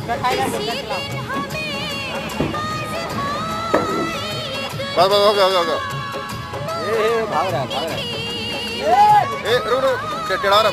बस बस हो गया हो गया हो गया। भाग रहा है। रुक रुक टेढ़ा रहा।